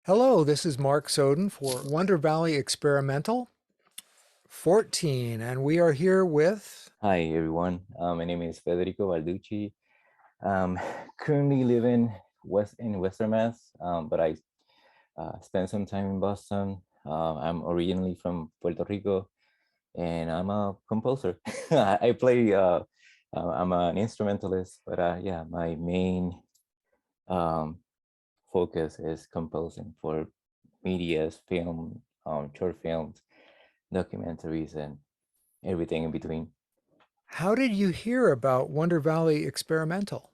Hello, this is Mark Soden for Wonder Valley Experimental 14, and we are here with. Hi everyone, my name is Federico Balducci. Um, Currently living in Western Mass, but I spent some time in Boston. I'm originally from Puerto Rico, and I'm a composer. I play. I'm an instrumentalist, but yeah, my main um, focus is composing for media's, film, short films, documentaries, and everything in between. How did you hear about Wonder Valley Experimental?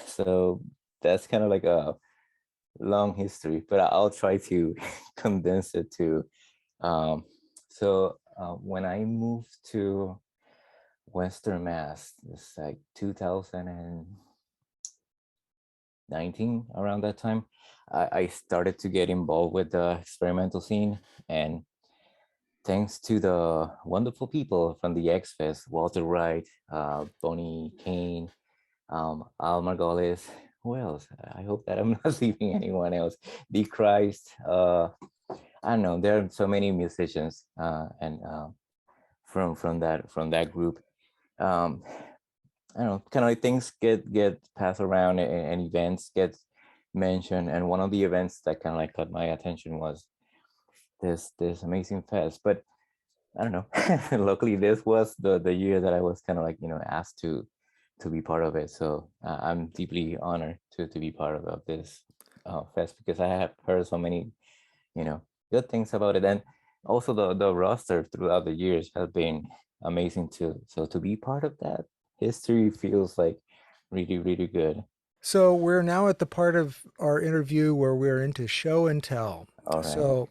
So that's kind of like a long history, but I'll try to condense it to. Um, when I moved to Western Mass, it's like 2019, around that time, I started to get involved with the experimental scene, and thanks to the wonderful people from the X Fest, Walter Wright, Bonnie Kane, Al Margolis. Who else? I hope that I'm not leaving anyone else. D Christ. I don't know. There are so many musicians, and from that group. Um, I don't know. Kind of like things get passed around, and events get mentioned. And one of the events that kind of like caught my attention was this amazing fest. But I don't know. Luckily, this was the year that I was kind of like asked to be part of it. So I'm deeply honored to be part of this fest, because I have heard so many good things about it, and also the roster throughout the years has been amazing too. So to be part of that history feels like really good. So, we're now at the part of our interview where we're into show and tell. All right. So,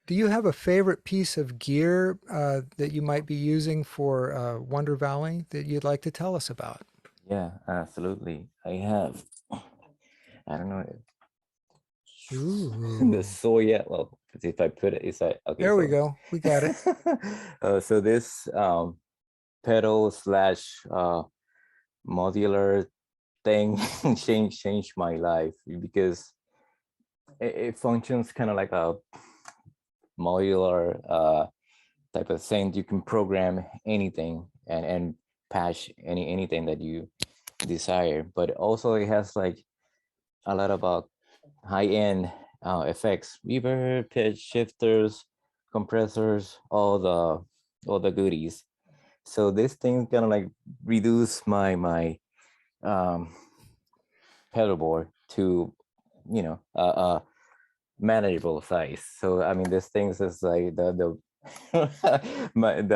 do you have a favorite piece of gear that you might be using for Wonder Valley that you'd like to tell us about? Yeah, absolutely. I have. I don't know. The Ooh, soya. Well, if I put it, it's like okay. there we So, go. We got it. so this pedal slash modular thing changed my life, because it functions kind of like a modular type of thing. You can program anything and patch anything that you desire, but also it has like a lot of high-end effects, reverb, pitch shifters, compressors, all the goodies. So this thing kind of like reduce my um pedal board to a manageable size. So I mean, this thing is like the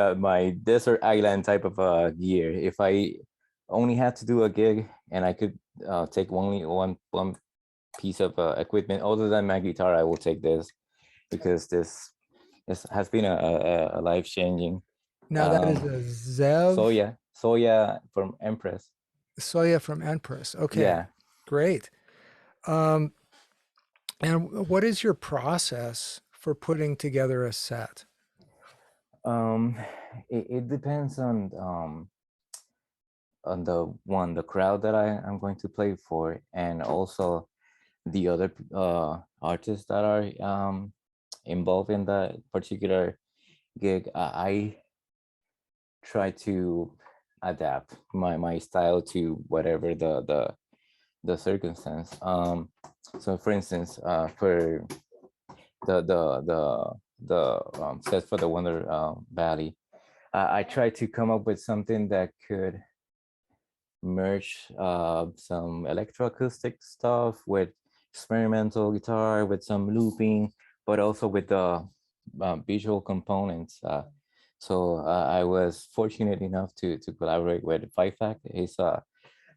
my desert island type of gear. If I only had to do a gig and I could take only one piece of equipment other than my guitar, I will take this, because this has been a life changing. Now, that is Um, a Zev soya from Empress. Soya from Empress. Okay, Yeah. great. Um, and what is your process for putting together a set? Um, it depends on the crowd that I'm going to play for, and also the other artists that are involved in that particular gig. I try to adapt my style to whatever the circumstance. So for instance, for the set for the Wonder Valley, I try to come up with something that could merge some electroacoustic stuff with experimental guitar, with some looping, but also with the visual components. I was fortunate enough to collaborate with Five Fact. He's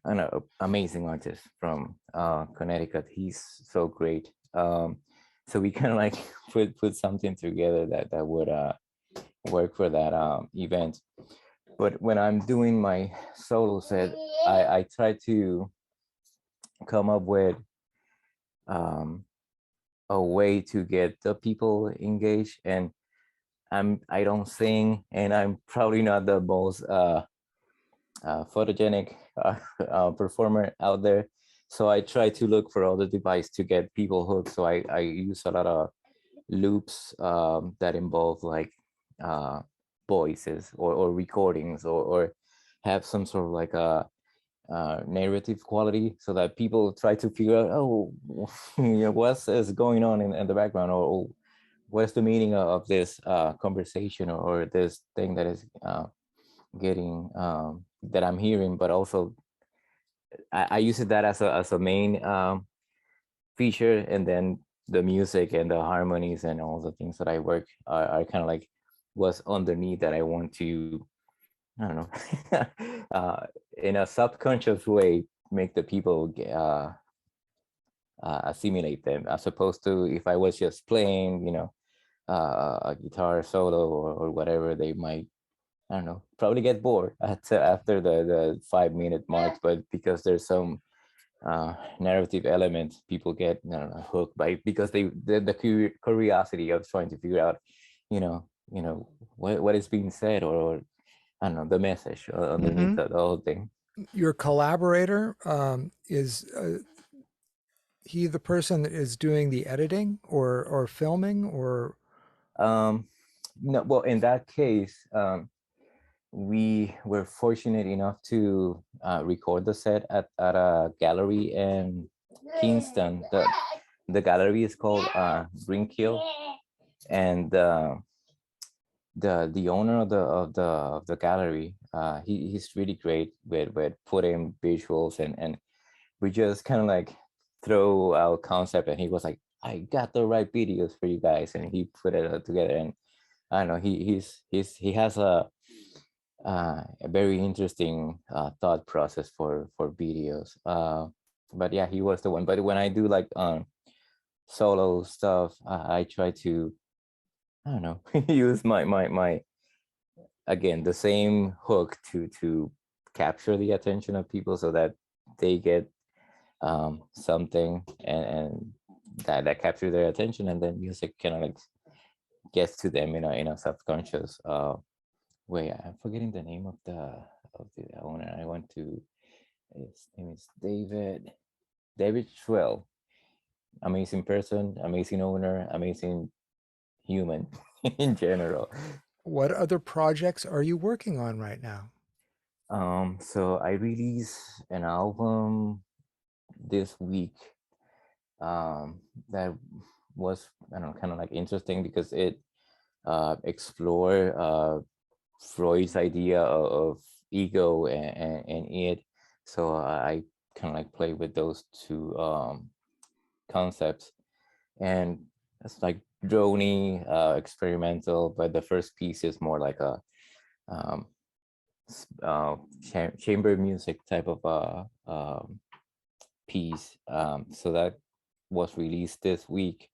an amazing artist from Connecticut. He's so great. So we kind of like put something together that would work for that event. But when I'm doing my solo set, I try to come up with um, a way to get the people engaged. And I don't sing, and I'm probably not the most photogenic performer out there. So I try to look for other device to get people hooked. So I use a lot of loops that involve like uh, voices or recordings or have some sort of like a narrative quality so that people try to figure out, oh, what's is going on in the background, or what's the meaning of this conversation or this thing that is getting that I'm hearing. But also I use that as a main feature, and then the music and the harmonies and all the things that I work are kind of like what's underneath that I want to, I don't know, in a subconscious way, make the people assimilate them, as opposed to if I was just playing, a guitar solo or whatever, they might, I don't know, probably get bored after the 5 minute mark. But because there's some narrative elements, people get, I don't know, hooked by, because the curiosity of trying to figure out, what is being said, or I don't know, the message underneath Hmm. the whole thing. Your collaborator, is he the person that is doing the editing or filming or? Um, no, well, in that case, we were fortunate enough to record the set at a gallery in Kingston. The gallery is called Green Kill, and the owner of the gallery, he's really great with putting visuals, and we just kind of like throw out concept, and he was like, I got the right videos for you guys, and he put it all together. And I don't know, he has a very interesting thought process for videos. But yeah, he was the one. But when I do like solo stuff, I try to, I don't know, use my again, the same hook to capture the attention of people so that they get something, and that capture their attention, and then music kind of like gets to them in a subconscious way. I'm forgetting the name of the owner. I want to. His name is David Schwell. Amazing person, amazing owner, amazing human in general. What other projects are you working on right now? So I released an album this week that was, I don't know, kind of like interesting because it explore Freud's idea of ego and id. So I kind of like play with those two concepts, and it's like drony, experimental. But the first piece is more like a um, chamber music type of piece. So that was released this week.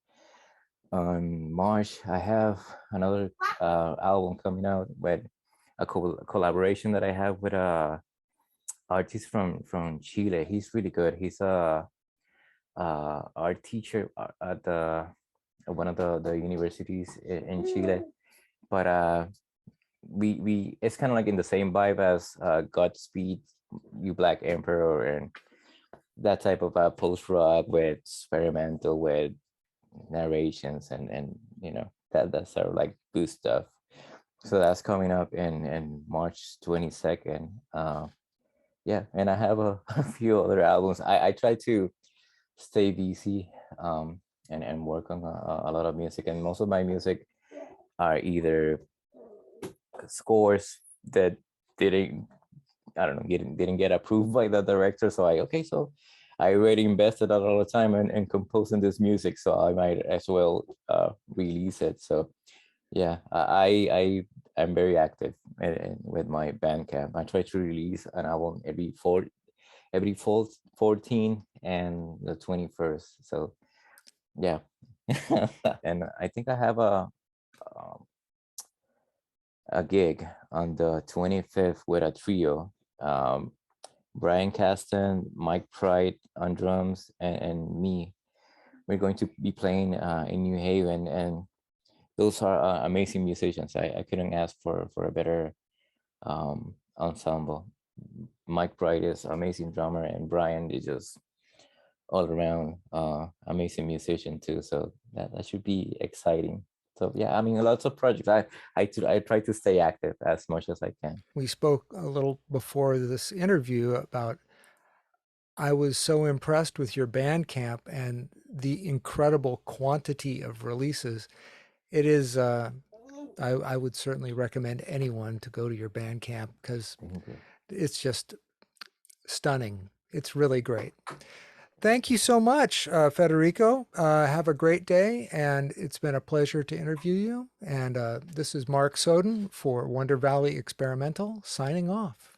On March, I have another album coming out with a collaboration that I have with a artist from Chile. He's really good. He's a art teacher at one of the universities in Chile. But we it's kind of like in the same vibe as Godspeed You Black Emperor, and that type of post rock with experimental, with narrations, and that's sort of like good stuff. So that's coming up in March 22nd. Yeah, and I have a few other albums. I try to stay busy, and work on a lot of music, and most of my music are either scores that didn't, I don't know, didn't get approved by the director. So I already invested a lot of time in composing this music, so I might as well release it. So yeah, I'm very active with my Bandcamp. I try to release an album every 14 and the 21st. So yeah, and I think I have um, a gig on the 25th with a trio. Um, Brian Caston, Mike Pride on drums, and me. We're going to be playing in New Haven, and those are amazing musicians. I couldn't ask for a better ensemble. Mike Pride is amazing drummer, and Brian is just all around amazing musician too. So that should be exciting. So yeah, I mean, lots of projects. I try to stay active as much as I can. We spoke a little before this interview about I was so impressed with your Bandcamp and the incredible quantity of releases. It is, I would certainly recommend anyone to go to your Bandcamp because Thank you. it's just stunning. It's really great. Thank you so much, Federico. Have a great day, and it's been a pleasure to interview you. And this is Mark Soden for Wonder Valley Experimental signing off.